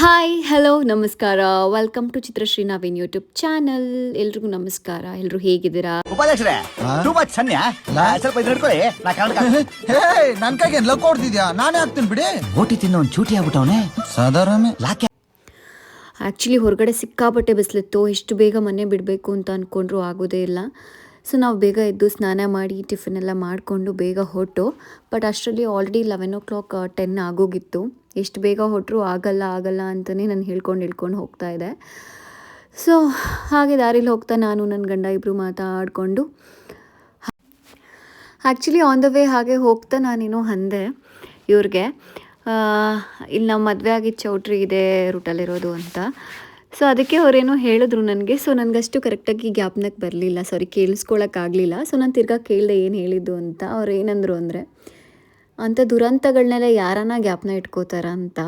Hi hello ನಮಸ್ಕಾರ welcome to Chitrashree Naveen YouTube channel. ಎಲ್ರಿಗೂ ನಮಸ್ಕಾರ. ಎಲ್ಲರೂ ಹೇಗಿದ್ದೀರಾ? ಉಪಾಧ್ಯಕ್ಷರೇ ಟೂ ಮಚ್ ಸನ್ಯ ಸ್ವಲ್ಪ ಇದು ಹಿಡ್ಕೊಳ್ಳಿ. ನಾ ಹೇ ನನ್ ಕೈಗೆ ಲಕ್ ಕೊಡ್ತಿದ್ಯಾ? ನಾನೇ ಹಾಕ್ತೀನಿ ಬಿಡಿ. ಬೋಟಿ ತಿನ್ನೋ ಒಂದು ಚೂಟಿ ಆಗ್ಬಿಟ್ಟವನೆ ಸಾಧಾರಣ ಲಾಕೆ. ಆ್ಯಕ್ಚುಲಿ ಹೊರಗಡೆ ಸಿಕ್ಕಾಪಟ್ಟೆ ಬಿಸಿಲಿತ್ತು. ಎಷ್ಟು ಬೇಗ ಮನೆ ಬಿಡಬೇಕು ಅಂತ ಅಂದ್ಕೊಂಡ್ರೂ ಆಗೋದೇ ಇಲ್ಲ. ಸೊ ನಾವು ಬೇಗ ಎದ್ದು ಸ್ನಾನ ಮಾಡಿ ಟಿಫಿನ್ ಎಲ್ಲ ಮಾಡಿಕೊಂಡು ಬೇಗ ಹೊರಟು. ಬಟ್ ಅಷ್ಟರಲ್ಲಿ ಆಲ್ರೆಡಿ 11 o'clock 10 ಆಗೋಗಿತ್ತು. ಎಷ್ಟು ಬೇಗ ಹೊರಟರು ಆಗಲ್ಲ ಅಂತಲೇ ನಾನು ಹೇಳ್ಕೊಂಡು ಹೋಗ್ತಾ ಇದ್ದೆ. ಸೊ ಹಾಗೆ ದಾರಿಲಿ ಹೋಗ್ತಾ ನಾನು ನನ್ನ ಗಂಡ ಇಬ್ಬರು ಮಾತಾಡಿಕೊಂಡು ಆ್ಯಕ್ಚುಲಿ ಆನ್ ದ ವೇ ಹಾಗೆ ಹೋಗ್ತಾ ನಾನೇನೋ ಅಂದೆ ಇವ್ರಿಗೆ, ಇಲ್ಲಿ ನಾವು ಮದುವೆ ಆಗಿದ್ದ ಚೌಟ್ರಿ ಇದೆ ರೂಟಲ್ಲಿರೋದು ಅಂತ. ಸೊ ಅದಕ್ಕೆ ಅವರೇನೋ ಹೇಳಿದ್ರು ನನಗೆ. ಸೊ ನನಗಷ್ಟು ಕರೆಕ್ಟಾಗಿ ಜ್ಞಾಪನಕ್ಕೆ ಬರಲಿಲ್ಲ, ಸಾರಿ ಕೇಳಿಸ್ಕೊಳಕ್ಕಾಗಲಿಲ್ಲ. ಸೊ ನಾನು ತಿರ್ಗಾ ಕೇಳಿದೆ ಏನು ಹೇಳಿದ್ದು ಅಂತ. ಅವ್ರು ಏನಂದರು ಅಂದರೆ, ಅಂಥ ದುರಂತಗಳನ್ನೆಲ್ಲ ಯಾರನ್ನ ಜ್ಞಾಪನ ಇಟ್ಕೋತಾರ ಅಂತ.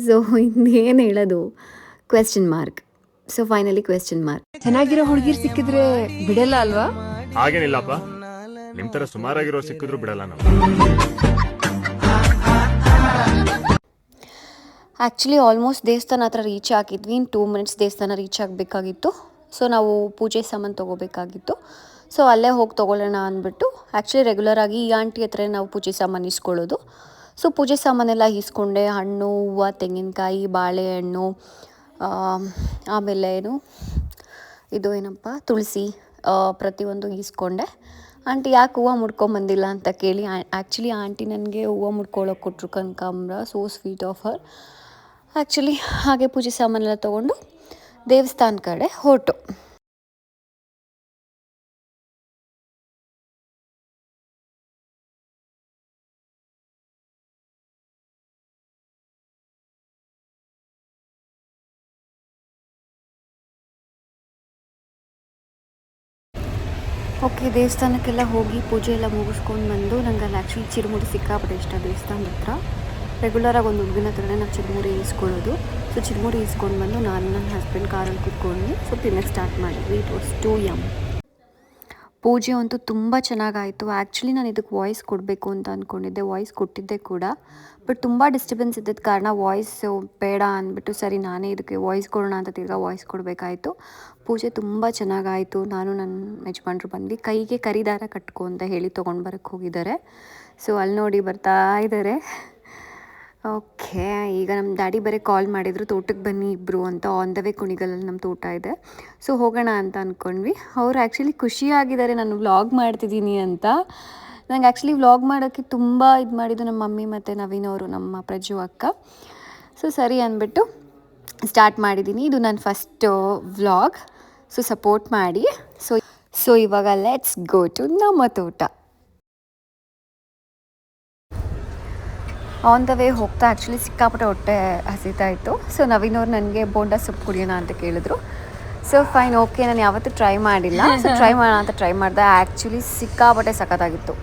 ಸೊ ಇನ್ನೇನು ಹೇಳೋದು, question mark. So finally question mark. ಚೆನ್ನಾಗಿರೋ ಹುಡುಗಿರ್ ಸಿಕ್ಕಿದ್ರೆ ಬಿಡಲ್ಲ ಅಲ್ವಾ? ಹಾಗೇನಿಲ್ಲಪ್ಪ, ನಿಮ್ ತರ ಸುಮಾರಾಗಿರೋ ಸಿಕ್ಕಿದ್ರು ಬಿಡಲ್ಲ ನಾವು. ಆ್ಯಕ್ಚುಲಿ ಆಲ್ಮೋಸ್ಟ್ ದೇವಸ್ಥಾನ ಹತ್ರ ರೀಚ್ ಆಗಿದ್ವಿ. ಇನ್ನು 2 minutes ದೇವಸ್ಥಾನ ರೀಚ್ ಆಗಬೇಕಾಗಿತ್ತು. ಸೊ ನಾವು ಪೂಜೆ ಸಾಮಾನು ತೊಗೋಬೇಕಾಗಿತ್ತು. ಸೊ ಅಲ್ಲೇ ಹೋಗಿ ತೊಗೊಳ್ಳೋಣ ಅಂದ್ಬಿಟ್ಟು, ಆ್ಯಕ್ಚುಲಿ ರೆಗ್ಯುಲರಾಗಿ ಈ ಆಂಟಿ ಹತ್ರ ನಾವು ಪೂಜೆ ಸಾಮಾನು ಇಸ್ಕೊಳ್ಳೋದು. ಸೊ ಪೂಜೆ ಸಾಮಾನೆಲ್ಲ ಇಸ್ಕೊಂಡೆ. ಹಣ್ಣು, ಹೂವು, ತೆಂಗಿನಕಾಯಿ, ಬಾಳೆಹಣ್ಣು, ಆಮೇಲೆ ಇದು ಏನಪ್ಪ ತುಳಸಿ, ಪ್ರತಿಯೊಂದು ಈಸ್ಕೊಂಡೆ. ಆಂಟಿ ಯಾಕೆ ಹೂವು ಮುಡ್ಕೊಂಬಂದಿಲ್ಲ ಅಂತ ಕೇಳಿ, ಆ್ಯಕ್ಚುಲಿ ಆಂಟಿ ನನಗೆ ಹೂವು ಮುಡ್ಕೊಳ್ಳೋಕೆ ಕೊಟ್ಟರು, ಕನಕಾಂಬ್ರ. So sweet of her. Actually ಹಾಗೆ ಪೂಜೆ ಸಾಮಾನೆಲ್ಲ ತೊಗೊಂಡು ದೇವಸ್ಥಾನ ಕಡೆ ಹೊರಟು. ಓಕೆ, ದೇವಸ್ಥಾನಕ್ಕೆಲ್ಲ ಹೋಗಿ ಪೂಜೆ ಎಲ್ಲ ಮುಗಿಸ್ಕೊಂಡು ಬಂದು, ನಂಗೆ ಅಲ್ಲಿ ಆ್ಯಕ್ಚುಲಿ ಚಿರುಮುರಿ ಸಿಕ್ಕಾಪಟ್ಟೆ ಇಷ್ಟ. ದೇವಸ್ಥಾನದ ಹತ್ರ ರೆಗ್ಯುಲರಾಗಿ ಒಂದು ಹುಡುಗನ ಹತ್ರನೇ ನಾವು ಚಿರುಮುರಿ ಈಸ್ಕೊಳ್ಳೋದು. ಸೊ ಚಿರುಮುರಿ ಈಸ್ಕೊಂಡು ಬಂದು ನಾನು ನನ್ನ ಹಸ್ಬೆಂಡ್ ಕಾರಲ್ಲಿ ಕೂತ್ಕೊಂಡು ಸೊ ತಿನ್ನಕ್ಕೆ ಸ್ಟಾರ್ಟ್ ಮಾಡಿದ್ವಿ. It was too yum. ಪೂಜೆ ಅಂತೂ ತುಂಬ ಚೆನ್ನಾಗಾಯಿತು. ಆ್ಯಕ್ಚುಲಿ ನಾನು ಇದಕ್ಕೆ ವಾಯ್ಸ್ ಕೊಡಬೇಕು ಅಂತ ಅಂದ್ಕೊಂಡಿದ್ದೆ, ವಾಯ್ಸ್ ಕೊಟ್ಟಿದ್ದೆ ಕೂಡ. ಬಟ್ ತುಂಬ ಡಿಸ್ಟರ್ಬೆನ್ಸ್ ಇದ್ದಿದ್ದ ಕಾರಣ ವಾಯ್ಸು ಬೇಡ ಅಂದ್ಬಿಟ್ಟು ಸರಿ ನಾನೇ ಇದಕ್ಕೆ ವಾಯ್ಸ್ ಕೊಡೋಣ ಅಂತ ತಿರ್ಗಾ ವಾಯ್ಸ್ ಕೊಡಬೇಕಾಯಿತು. ಪೂಜೆ ತುಂಬ ಚೆನ್ನಾಗಾಯಿತು. ನಾನು ನನ್ನ ಯಜಮಾನ್ರು ಬಂದ್ವಿ. ಕೈಗೆ ಕರಿದಾರ ಕಟ್ಕೊ ಅಂತ ಹೇಳಿ ತೊಗೊಂಡು ಬರೋಕ್ಕೆ ಹೋಗಿದ್ದಾರೆ. ಸೊ ಅಲ್ಲಿ ನೋಡಿ ಬರ್ತಾ ಇದ್ದಾರೆ. ಓಕೆ, ಈಗ ನಮ್ಮ ಡ್ಯಾಡಿ ಬರೀ ಕಾಲ್ ಮಾಡಿದರು, ತೋಟಕ್ಕೆ ಬನ್ನಿ ಇಬ್ಬರು ಅಂತ. ಆನ್ ದ ವೇ ಕುಣಿಗಲಲ್ಲಿ ನಮ್ಮ ತೋಟ ಇದೆ. ಸೊ ಹೋಗೋಣ ಅಂತ ಅಂದ್ಕೊಂಡ್ವಿ. ಅವ್ರು ಆ್ಯಕ್ಚುಲಿ ಖುಷಿಯಾಗಿದ್ದಾರೆ ನಾನು ವ್ಲಾಗ್ ಮಾಡ್ತಿದ್ದೀನಿ ಅಂತ. ನಂಗೆ ಆ್ಯಕ್ಚುಲಿ ವ್ಲಾಗ್ ಮಾಡೋಕ್ಕೆ ತುಂಬ ಇದು ಮಾಡಿದ್ದು ನಮ್ಮ ಮಮ್ಮಿ ಮತ್ತು ನವೀನ್ ಅವರು, ನಮ್ಮ ಪ್ರಜು ಅಕ್ಕ. ಸೊ ಸರಿ ಅಂದ್ಬಿಟ್ಟು ಸ್ಟಾರ್ಟ್ ಮಾಡಿದ್ದೀನಿ. ಇದು ನನ್ನ ಫಸ್ಟ್ ವ್ಲಾಗ್. ಸೊ ಸಪೋರ್ಟ್ ಮಾಡಿ. ಸೊ ಇವಾಗ ಲೆಟ್ಸ್ ಗೋ ಟು ನಮ್ಮ ತೋಟ. ಆನ್ ದ ವೇ ಹೋಗ್ತಾ ಆ್ಯಕ್ಚುಲಿ ಸಿಕ್ಕಾಪಟ್ಟೆ ಹೊಟ್ಟೆ ಹಸಿತಾ ಇತ್ತು. ಸೊ ನವೀನವ್ರು ನನಗೆ ಬೋಂಡ ಸೊಪ್ಪು ಕುಡಿಯೋಣ ಅಂತ ಕೇಳಿದ್ರು. ಸೊ ಫೈನ್, ಓಕೆ, ನಾನು ಯಾವತ್ತೂ ಟ್ರೈ ಮಾಡಿಲ್ಲ. ಸೊ ಟ್ರೈ ಮಾಡೋಣ ಅಂತ ಟ್ರೈ ಮಾಡಿದೆ. ಆ್ಯಕ್ಚುಲಿ ಸಿಕ್ಕಾಪಟ್ಟೆ ಸಖತ್ತಾಗಿತ್ತು.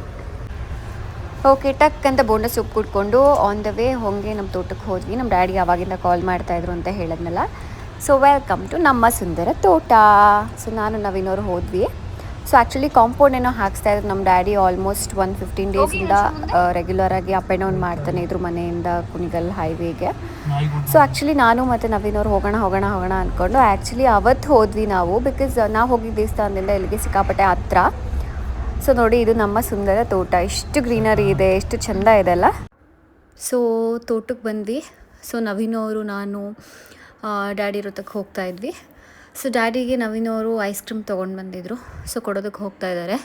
ಓಕೆ, ಟಕ್ ಅಂತ ಬೋಂಡ ಸೊಪ್ಪು ಕುಡ್ಕೊಂಡು ಆನ್ ದ ವೇ ಹೊಂಗೆ ನಮ್ಮ ತೋಟಕ್ಕೆ ಹೋದ್ವಿ. ನಮ್ಮ ಡ್ಯಾಡಿ ಆವಾಗಿಂದ ಕಾಲ್ ಮಾಡ್ತಾಯಿದ್ರು ಅಂತ ಹೇಳಿದ್ನಲ್ಲ. ಸೊ ವೆಲ್ಕಮ್ ಟು ನಮ್ಮ ಸುಂದರ ತೋಟ. ಸೊ ನಾನು ನವೀನವ್ರು ಹೋದ್ವಿ. ಸೊ ಆ್ಯಕ್ಚುಲಿ ಕಾಂಪೌಂಡ್ ಏನೋ ಹಾಕ್ಸ್ತಾಯಿದ್ರು ನಮ್ಮ ಡ್ಯಾಡಿ. ಆಲ್ಮೋಸ್ಟ್ 15 ಡೇಸಿಂದ ರೆಗ್ಯುಲರಾಗಿ ಅಪ್ ಆ್ಯಂಡ್ ಡೌನ್ ಮಾಡ್ತಾನೆ ಇದ್ರು ಮನೆಯಿಂದ ಕುಣಿಗಲ್ ಹೈವೇಗೆ. ಸೊ ಆ್ಯಕ್ಚುಲಿ ನಾನು ಮತ್ತು ನವೀನವ್ರು ಹೋಗೋಣ ಅಂದ್ಕೊಂಡು ಆ್ಯಕ್ಚುಲಿ ಅವತ್ತು ಹೋದ್ವಿ ನಾವು. ಬಿಕಾಸ್ ನಾವು ಹೋಗಿದ್ದ ದೇವಸ್ಥಾನದಿಂದ ಇಲ್ಲಿಗೆ ಸಿಕ್ಕಾಪಟ್ಟೆ ಹತ್ರ. ಸೊ ನೋಡಿ, ಇದು ನಮ್ಮ ಸುಂದರ ತೋಟ. ಎಷ್ಟು ಗ್ರೀನರಿ ಇದೆ, ಎಷ್ಟು ಚೆಂದ ಇದೆ ಅಲ್ಲ. ಸೊ ತೋಟಕ್ಕೆ ಬಂದ್ವಿ. ಸೊ ನವೀನವರು ನಾನು ಡ್ಯಾಡಿ ಇರೋತಕ್ಕೆ ಹೋಗ್ತಾ ಇದ್ವಿ. ಸೊ ಡ್ಯಾಡಿಗೆ ನವೀನವರು ಐಸ್ ಕ್ರೀಮ್ ತೊಗೊಂಡು ಬಂದಿದ್ರು. ಸೊ ಕೊಡೋದಕ್ಕೆ ಹೋಗ್ತಾ ಇದ್ದಾರೆ.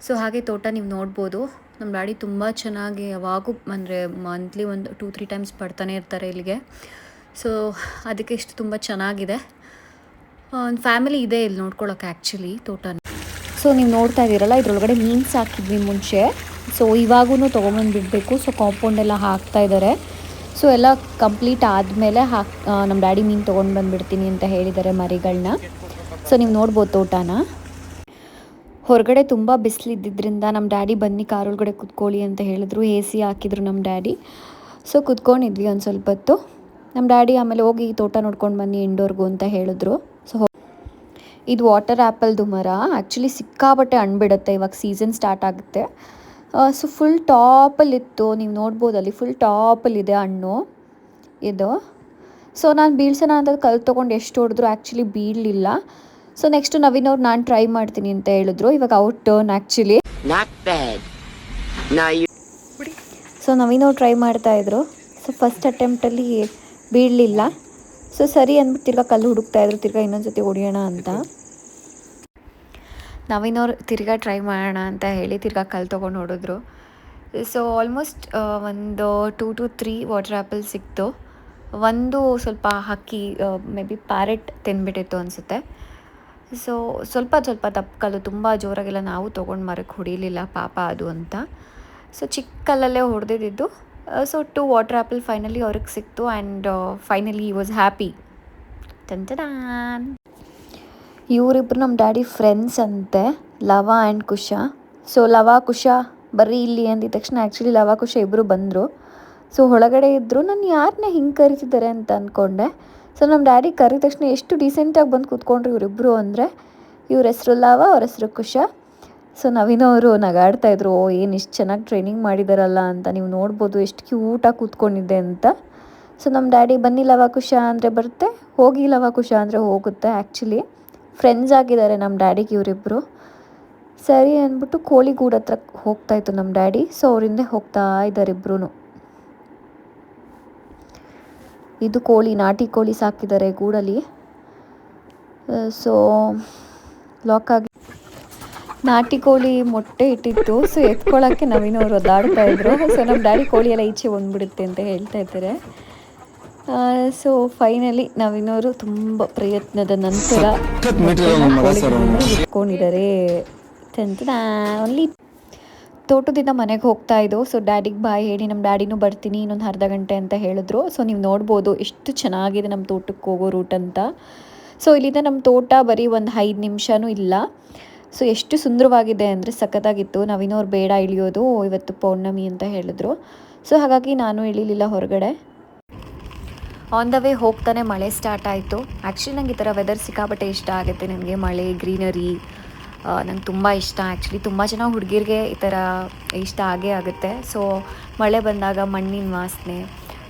ಸೊ ಹಾಗೆ ತೋಟ ನೀವು ನೋಡ್ಬೋದು. ನಮ್ಮ ಡ್ಯಾಡಿ ತುಂಬ ಚೆನ್ನಾಗಿ ಯಾವಾಗೂ ಅಂದರೆ ಮಂತ್ಲಿ ಒಂದು 2-3 ಟೈಮ್ಸ್ ಬರ್ತಾನೆ ಇರ್ತಾರೆ ಇಲ್ಲಿಗೆ. ಸೊ ಅದಕ್ಕೆ ಇಷ್ಟು ತುಂಬ ಚೆನ್ನಾಗಿದೆ. ಒಂದು ಫ್ಯಾಮಿಲಿ ಇದೆ ಇಲ್ಲಿ ನೋಡ್ಕೊಳ್ಳೋಕೆ ಆ್ಯಕ್ಚುಲಿ ತೋಟನ. ಸೊ ನೀವು ನೋಡ್ತಾ ಇದ್ದೀರಲ್ಲ, ಇದರೊಳಗಡೆ ಮೀನು ಸಾಕಿದ್ವಿ ಮುಂಚೆ. ಸೊ ಇವಾಗೂ ತೊಗೊಂಬಂದು ಬಿಡಬೇಕು. ಸೊ ಕಾಂಪೌಂಡೆಲ್ಲ ಹಾಕ್ತಾ ಇದ್ದಾರೆ. ಸೊ ಎಲ್ಲ ಕಂಪ್ಲೀಟ್ ಆದಮೇಲೆ ನಮ್ಮ ಡ್ಯಾಡಿ ಮೀನು ತೊಗೊಂಡು ಬಂದುಬಿಡ್ತೀನಿ ಅಂತ ಹೇಳಿದ್ದಾರೆ, ಮರಿಗಳನ್ನ. ಸೊ ನೀವು ನೋಡ್ಬೋದು ತೋಟನ. ಹೊರಗಡೆ ತುಂಬ ಬಿಸಿಲಿದ್ದಿದ್ದರಿಂದ ನಮ್ಮ ಡ್ಯಾಡಿ ಬನ್ನಿ ಕಾರೊಳಗಡೆ ಕುತ್ಕೊಳ್ಳಿ ಅಂತ ಹೇಳಿದ್ರು. AC ಹಾಕಿದ್ರು ನಮ್ಮ ಡ್ಯಾಡಿ. ಸೊ ಕುತ್ಕೊಂಡಿದ್ವಿ ಒಂದು ಸ್ವಲ್ಪ ಹೊತ್ತು. ನಮ್ಮ ಡ್ಯಾಡಿ ಆಮೇಲೆ ಹೋಗಿ ತೋಟ ನೋಡ್ಕೊಂಡು ಬನ್ನಿ ಇಂಡೋರ್ಗೂ ಅಂತ ಹೇಳಿದ್ರು. ಸೊ ಇದು ವಾಟರ್ ಆ್ಯಪಲ್ದು ಮರ. ಆ್ಯಕ್ಚುಲಿ ಸಿಕ್ಕಾಪಟ್ಟೆ ಹಣ್ಣು ಬಿಡುತ್ತೆ. ಇವಾಗ ಸೀಸನ್ ಸ್ಟಾರ್ಟ್ ಆಗುತ್ತೆ. ಸೊ ಫುಲ್ ಟಾಪಲ್ಲಿತ್ತು, ನೀವು ನೋಡ್ಬೋದು ಅಲ್ಲಿ ಫುಲ್ ಟಾಪಲ್ಲಿದೆ ಹಣ್ಣು ಇದು. ಸೊ ನಾನು ಬೀಳ್ಸೋಣ ಅಂತ ಕಲ್ಲು ತೊಗೊಂಡು ಎಷ್ಟು ಹೊಡೆದ್ರು ಆ್ಯಕ್ಚುಲಿ ಬೀಳಲಿಲ್ಲ. ಸೊ ನೆಕ್ಸ್ಟು ನವೀನ್ ಅವ್ರು ನಾನು ಟ್ರೈ ಮಾಡ್ತೀನಿ ಅಂತ ಹೇಳಿದ್ರು. ಇವಾಗ out turn actually. So Naveen ಅವ್ರು ಟ್ರೈ ಮಾಡ್ತಾಯಿದ್ರು. ಸೊ ಫಸ್ಟ್ ಅಟೆಂಪ್ಟಲ್ಲಿ ಬೀಳಲಿಲ್ಲ. ಸೊ ಸರಿ ಅಂದ್ಬಿಟ್ಟು ತಿರ್ಗಾ ಕಲ್ಲು ಹುಡುಕ್ತಾಯಿದ್ರು, ತಿರ್ಗಾ ಇನ್ನೊಂದು ಸತಿ ಹೊಡಿಯೋಣ ಅಂತ. ನವೀನ್ ಅವ್ರು ತಿರ್ಗಾ ಟ್ರೈ ಮಾಡೋಣ ಅಂತ ಹೇಳಿ ತಿರ್ಗಾ ಕಲ್ಲು ತೊಗೊಂಡು ಹೊಡಿದ್ರು. ಸೊ ಆಲ್ಮೋಸ್ಟ್ ಒಂದು 2 to 3 ವಾಟರ್ ಆ್ಯಪಲ್ ಸಿಕ್ತು. ಒಂದು ಸ್ವಲ್ಪ ಹಕ್ಕಿ ಮೇ ಬಿ ಪ್ಯಾರೆಟ್ ತಿಂದ್ಬಿಟ್ಟಿತ್ತು ಅನಿಸುತ್ತೆ. ಸೊ ಸ್ವಲ್ಪ ದಪ್ಪ ಕಲ್ಲು, ತುಂಬ ಜೋರಾಗೆಲ್ಲ ನಾವು ತೊಗೊಂಡು ಮರಕ್ಕೆ ಹೊಡಿಲಿಲ್ಲ ಪಾಪ ಅದು ಅಂತ. ಸೊ ಚಿಕ್ಕ ಕಲ್ಲಲ್ಲೇ ಹೊಡೆದಿದ್ದು. ಸೊ 2 ವಾಟರ್ ಆ್ಯಪಲ್ ಫೈನಲಿ ಅವ್ರಿಗೆ ಸಿಕ್ತು ಆ್ಯಂಡ್ ಫೈನಲಿ ಈ ವಾಸ್ ಹ್ಯಾಪಿ. ಟಂಟಡಾನ್. ಇವರಿಬ್ಬರು ನಮ್ಮ ಡ್ಯಾಡಿ ಫ್ರೆಂಡ್ಸ್ ಅಂತೆ, ಲವ ಆ್ಯಂಡ್ ಕುಶ. ಸೊ ಲವ ಕುಶ ಬರ್ರಿ ಇಲ್ಲಿ ಅಂದಿದ ತಕ್ಷಣ ಆ್ಯಕ್ಚುಲಿ ಲವ ಕುಶ ಇಬ್ಬರು ಬಂದರು. ಸೊ ಒಳಗಡೆ ಇದ್ದರು. ನಾನು ಯಾರನ್ನ ಹಿಂಗೆ ಕರಿತಿದ್ದಾರೆ ಅಂತ ಅಂದ್ಕೊಂಡೆ. ಸೊ ನಮ್ಮ ಡ್ಯಾಡಿ ಕರೆದ ತಕ್ಷಣ ಎಷ್ಟು ಡೀಸೆಂಟಾಗಿ ಬಂದು ಕೂತ್ಕೊಂಡ್ರು ಇವರಿಬ್ಬರು ಅಂದರೆ, ಇವ್ರ ಹೆಸರು ಲವ, ಅವ್ರ ಹೆಸರು ಕುಶ. ಸೊ ನವೀನ್ ಅವರು ನಗಾಡ್ತಾಯಿದ್ರು, ಓ ಏನು ಇಷ್ಟು ಚೆನ್ನಾಗಿ ಟ್ರೈನಿಂಗ್ ಮಾಡಿದಾರಲ್ಲ ಅಂತ, ನೀವು ನೋಡ್ಬೋದು ಎಷ್ಟು ಕ್ಯೂಟಾಗಿ ಕೂತ್ಕೊಂಡಿದ್ದೆ ಅಂತ. ಸೊ ನಮ್ಮ ಡ್ಯಾಡಿ ಬನ್ನಿ ಲವ ಕುಶ ಅಂದರೆ ಬರುತ್ತೆ, ಹೋಗಿ ಲವ ಕುಶ ಅಂದರೆ ಹೋಗುತ್ತೆ. ಆ್ಯಕ್ಚುಲಿ ಫ್ರೆಂಡ್ಸ್ ಆಗಿದ್ದಾರೆ ನಮ್ಮ ಡ್ಯಾಡಿಗೆ ಇವರಿಬ್ಬರು. ಸರಿ ಅಂದ್ಬಿಟ್ಟು ಕೋಳಿ ಗೂಡು ಹತ್ರ ಹೋಗ್ತಾಯಿತ್ತು ನಮ್ಮ ಡ್ಯಾಡಿ. ಸೊ ಅವರಿಂದ ಹೋಗ್ತಾ ಇದ್ದಾರೆ ಇಬ್ಬರೂ. ಇದು ಕೋಳಿ, ನಾಟಿ ಕೋಳಿ ಸಾಕಿದ್ದಾರೆ ಗೂಡಲ್ಲಿ. ಸೊ ಲಾಕ್ ಆಗಿ ನಾಟಿ ಕೋಳಿ ಮೊಟ್ಟೆ ಇಟ್ಟಿತ್ತು. ಸೊ ಎತ್ಕೊಳ್ಳೋಕ್ಕೆ ನವೀನವ್ರು ಒದ್ದಾಡ್ತಾಯಿದ್ರು. ಸೊ ನಮ್ಮ ಡ್ಯಾಡಿ ಕೋಳಿ ಎಲ್ಲ ಈಚೆ ಬಂದ್ಬಿಡುತ್ತೆ ಅಂತ ಹೇಳ್ತಾ ಇದ್ದಾರೆ. ಸೊ ಫೈನಲಿ ನವೀನವರು ತುಂಬ ಪ್ರಯತ್ನದ ನಂತರ ಇಟ್ಕೊಂಡಿದ್ದಾರೆ. ಓನ್ಲಿ ತೋಟದಿಂದ ಮನೆಗೆ ಹೋಗ್ತಾ ಇದ್ದೋ. ಸೊ ಡ್ಯಾಡಿಗೆ ಬಾಯ್ ಹೇಳಿ ನಮ್ಮ ಡ್ಯಾಡಿನೂ ಬರ್ತೀನಿ ಇನ್ನೊಂದು ಅರ್ಧ ಗಂಟೆ ಅಂತ ಹೇಳಿದ್ರು. ಸೊ ನೀವು ನೋಡ್ಬೋದು ಎಷ್ಟು ಚೆನ್ನಾಗಿದೆ ನಮ್ಮ ತೋಟಕ್ಕೆ ಹೋಗೋ ರೂಟ್ ಅಂತ. ಸೊ ಇಲ್ಲಿಂದ ನಮ್ಮ ತೋಟ ಬರೀ ಒಂದು 5 ನಿಮಿಷನೂ ಇಲ್ಲ. ಸೊ ಎಷ್ಟು ಸುಂದರವಾಗಿದೆ ಅಂದರೆ ಸಖತ್ತಾಗಿತ್ತು. ನವೀನವ್ರು ಬೇಡ ಇಳಿಯೋದು, ಇವತ್ತು ಪೌರ್ಣಮಿ ಅಂತ ಹೇಳಿದ್ರು. ಸೊ ಹಾಗಾಗಿ ನಾನು ಇಳಿಲಿಲ್ಲ ಹೊರಗಡೆ. ಆನ್ ದ ವೇ ಹೋಗ್ತಾನೆ ಮಳೆ ಸ್ಟಾರ್ಟ್ ಆಯಿತು. ಆ್ಯಕ್ಚುಲಿ ನಂಗೆ ಈ ಥರ ವೆದರ್ ಸಿಕ್ಕಾಪಟ್ಟೆ ಇಷ್ಟ ಆಗುತ್ತೆ. ನನಗೆ ಮಳೆ, ಗ್ರೀನರಿ ನಂಗೆ ತುಂಬ ಇಷ್ಟ. ಆ್ಯಕ್ಚುಲಿ ತುಂಬ ಜನ ಹುಡುಗಿರಿಗೆ ಈ ಥರ ಇಷ್ಟ ಆಗೇ ಆಗುತ್ತೆ. ಸೊ ಮಳೆ ಬಂದಾಗ ಮಣ್ಣಿನ ವಾಸನೆ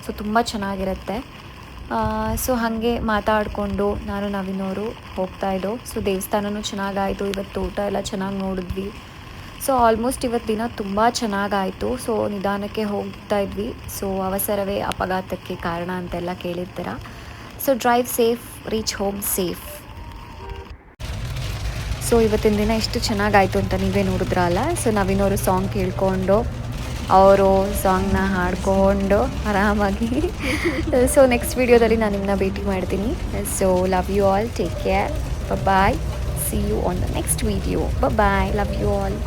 ಸೊ ತುಂಬ ಚೆನ್ನಾಗಿರುತ್ತೆ. ಸೊ ಹಾಗೆ ಮಾತಾಡಿಕೊಂಡು ನಾನು ನವೀನವರು ಹೋಗ್ತಾಯಿದ್ದೋ. ಸೊ ದೇವಸ್ಥಾನವೂ ಚೆನ್ನಾಗಾಯಿತು. ಇವತ್ತು ಊಟ ಎಲ್ಲ ಚೆನ್ನಾಗಿ ನೋಡಿದ್ವಿ. ಸೊ ಆಲ್ಮೋಸ್ಟ್ ಇವತ್ತು ದಿನ ತುಂಬ ಚೆನ್ನಾಗಾಯಿತು. ಸೊ ನಿಧಾನಕ್ಕೆ ಹೋಗ್ತಾ ಇದ್ವಿ. ಸೊ ಅವಸರವೇ ಅಪಘಾತಕ್ಕೆ ಕಾರಣ ಅಂತೆಲ್ಲ ಕೇಳಿರ್ತೀರ. So drive safe, reach home safe. So ಇವತ್ತಿನ ದಿನ ಎಷ್ಟು ಚೆನ್ನಾಗಾಯಿತು ಅಂತ ನೀವೇ ನೋಡಿದ್ರಲ್ಲ. ಸೊ ನವೀನವರು ಸಾಂಗ್ ಕೇಳಿಕೊಂಡು ಅವರು ಸಾಂಗ್ನ ಹಾಡ್ಕೊಂಡು ಆರಾಮಾಗಿ. ಸೊ ನೆಕ್ಸ್ಟ್ ವೀಡಿಯೋದಲ್ಲಿ ನಾನು ನಿಮ್ಮನ್ನ ಭೇಟಿ ಮಾಡ್ತೀನಿ. So love you all, take care, bye, see you on the next video. Bye, love you all.